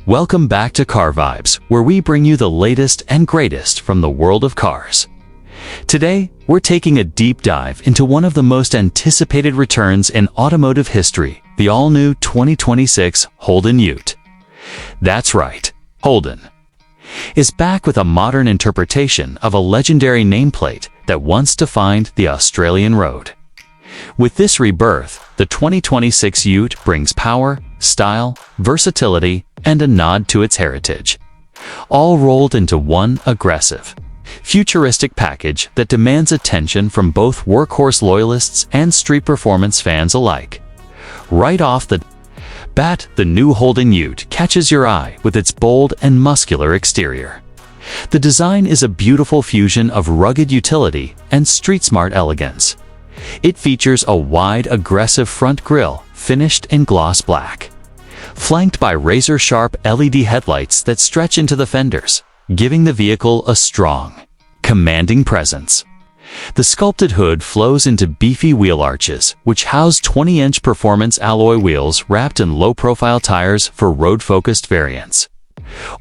Welcome back to Car Vibes, where we bring you the latest and greatest from the world of cars. Today, we're taking a deep dive into one of the most anticipated returns in automotive history, the all-new 2026 Holden Ute. That's right, Holden is back with a modern interpretation of a legendary nameplate that once defined the Australian road. With this rebirth, the 2026 Ute brings power, style, versatility, and a nod to its heritage, all rolled into one aggressive, futuristic package that demands attention from both workhorse loyalists and street performance fans alike. Right off the bat, the new Holden Ute catches your eye with its bold and muscular exterior. The design is a beautiful fusion of rugged utility and street-smart elegance. It features a wide, aggressive front grille finished in gloss black, flanked by razor-sharp LED headlights that stretch into the fenders, giving the vehicle a strong, commanding presence. The sculpted hood flows into beefy wheel arches, which house 20-inch performance alloy wheels wrapped in low-profile tires for road-focused variants,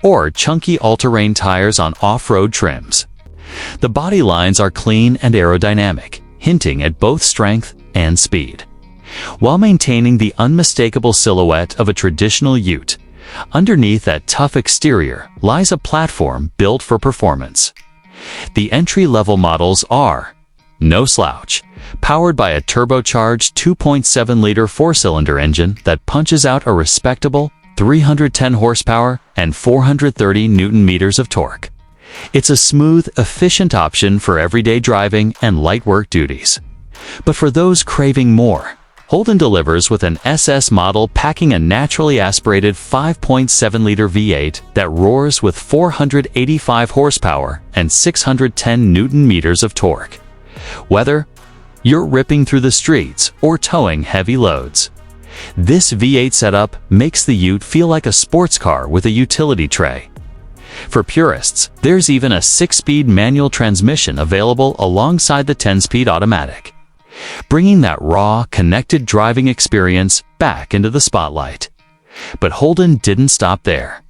or chunky all-terrain tires on off-road trims. The body lines are clean and aerodynamic, hinting at both strength and speed, while maintaining the unmistakable silhouette of a traditional Ute. Underneath that tough exterior lies a platform built for performance. The entry-level models are no slouch, powered by a turbocharged 2.7-liter four-cylinder engine that punches out a respectable 310 horsepower and 430 newton-meters of torque. It's a smooth, efficient option for everyday driving and light work duties. But for those craving more, Holden delivers with an SS model packing a naturally aspirated 5.7-liter V8 that roars with 485 horsepower and 610 newton-meters of torque. Whether you're ripping through the streets or towing heavy loads, this V8 setup makes the Ute feel like a sports car with a utility tray. For purists, there's even a 6-speed manual transmission available alongside the 10-speed automatic, bringing that raw, connected driving experience back into the spotlight. But Holden didn't stop there.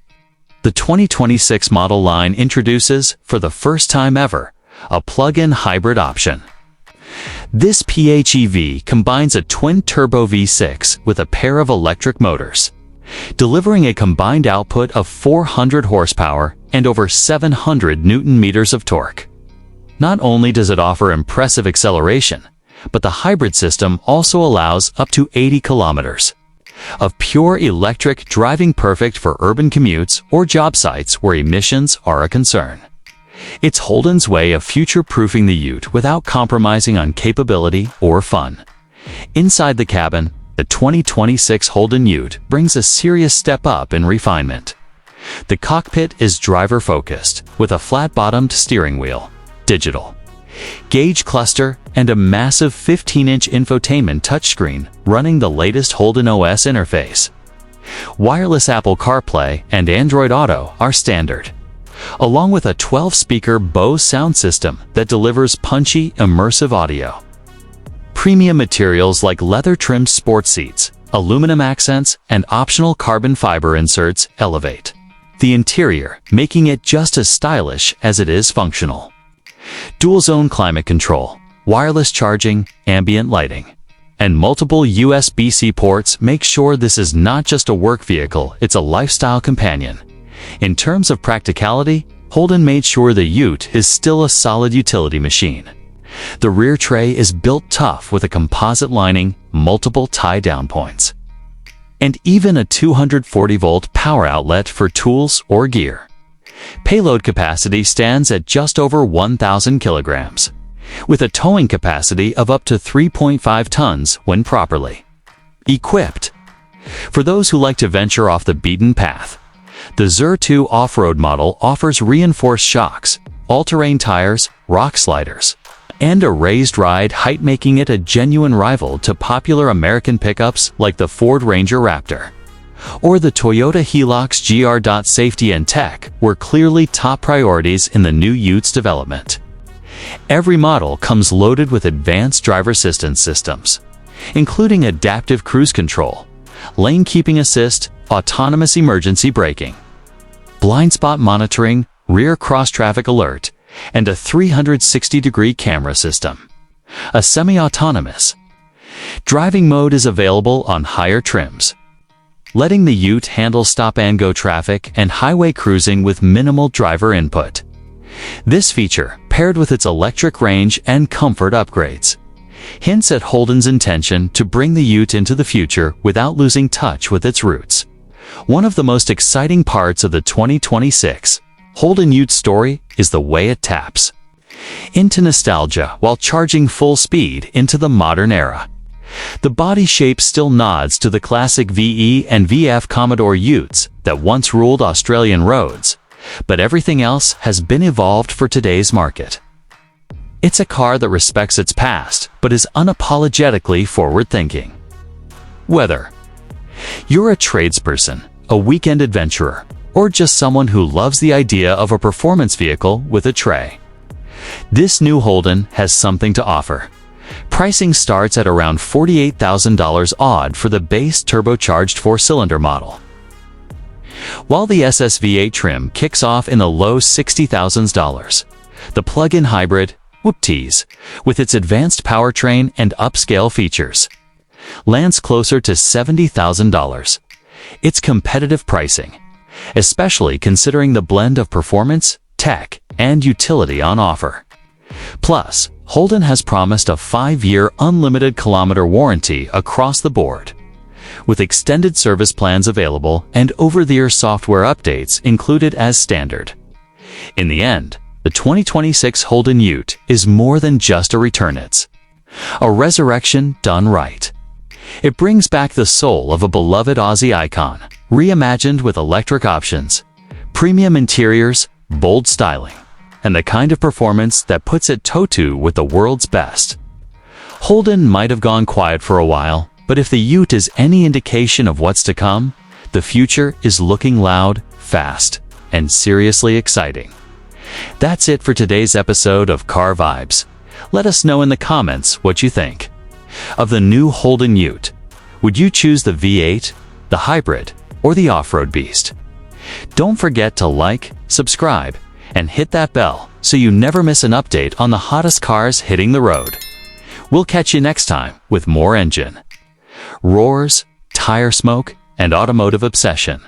The 2026 model line introduces, for the first time ever, a plug-in hybrid option. This PHEV combines a twin-turbo V6 with a pair of electric motors, delivering a combined output of 400 horsepower and over 700 newton-meters of torque. Not only does it offer impressive acceleration, but the hybrid system also allows up to 80 kilometers of pure electric driving, perfect for urban commutes or job sites where emissions are a concern. It's Holden's way of future-proofing the Ute without compromising on capability or fun. Inside the cabin, the 2026 Holden Ute brings a serious step up in refinement. The cockpit is driver-focused, with a flat-bottomed steering wheel, digital gauge cluster, and a massive 15-inch infotainment touchscreen running the latest Holden OS interface. Wireless Apple CarPlay and Android Auto are standard, along with a 12-speaker Bose sound system that delivers punchy, immersive audio. Premium materials like leather-trimmed sports seats, aluminum accents, and optional carbon fiber inserts elevate the interior, making it just as stylish as it is functional. Dual-zone climate control, wireless charging, ambient lighting, and multiple USB-C ports make sure this is not just a work vehicle, it's a lifestyle companion. In terms of practicality, Holden made sure the Ute is still a solid utility machine. The rear tray is built tough with a composite lining, multiple tie-down points, and even a 240-volt power outlet for tools or gear. Payload capacity stands at just over 1,000 kilograms, with a towing capacity of up to 3.5 tons when properly equipped. For those who like to venture off the beaten path, the Zur 2 off-road model offers reinforced shocks, all-terrain tires, rock sliders, and a raised ride height, making it a genuine rival to popular American pickups like the Ford Ranger Raptor or the Toyota Hilux GR. Safety and tech were clearly top priorities in the new Ute's development. Every model comes loaded with advanced driver assistance systems, including adaptive cruise control, lane keeping assist, autonomous emergency braking, blind spot monitoring, rear cross-traffic alert, and a 360-degree camera system. A semi-autonomous driving mode is available on higher trims, letting the Ute handle stop-and-go traffic and highway cruising with minimal driver input. This feature, paired with its electric range and comfort upgrades, hints at Holden's intention to bring the Ute into the future without losing touch with its roots. One of the most exciting parts of the 2026 Holden Ute story is the way it taps into nostalgia while charging full speed into the modern era. The body shape still nods to the classic VE and VF Commodore Utes that once ruled Australian roads, but everything else has been evolved for today's market. It's a car that respects its past, but is unapologetically forward-thinking. Whether you're a tradesperson, a weekend adventurer, or just someone who loves the idea of a performance vehicle with a tray, this new Holden has something to offer. Pricing starts at around $48,000 odd for the base turbocharged 4-cylinder model, while the SSV8 trim kicks off in the low $60,000. The plug-in hybrid, whoop-tease, with its advanced powertrain and upscale features, lands closer to $70,000. It's competitive pricing, especially considering the blend of performance, tech, and utility on offer. Plus, Holden has promised a 5-year unlimited kilometer warranty across the board, with extended service plans available and over-the-air software updates included as standard. In the end, the 2026 Holden Ute is more than just a return. It's a resurrection done right. It brings back the soul of a beloved Aussie icon, reimagined with electric options, premium interiors, bold styling, and the kind of performance that puts it toe-to with the world's best. Holden might have gone quiet for a while, but if the Ute is any indication of what's to come, the future is looking loud, fast, and seriously exciting. That's it for today's episode of Car Vibes. Let us know in the comments what you think of the new Holden Ute. Would you choose the V8, the hybrid, or the off-road beast? Don't forget to like, subscribe, and hit that bell so you never miss an update on the hottest cars hitting the road. We'll catch you next time with more engine roars, tire smoke, and automotive obsession.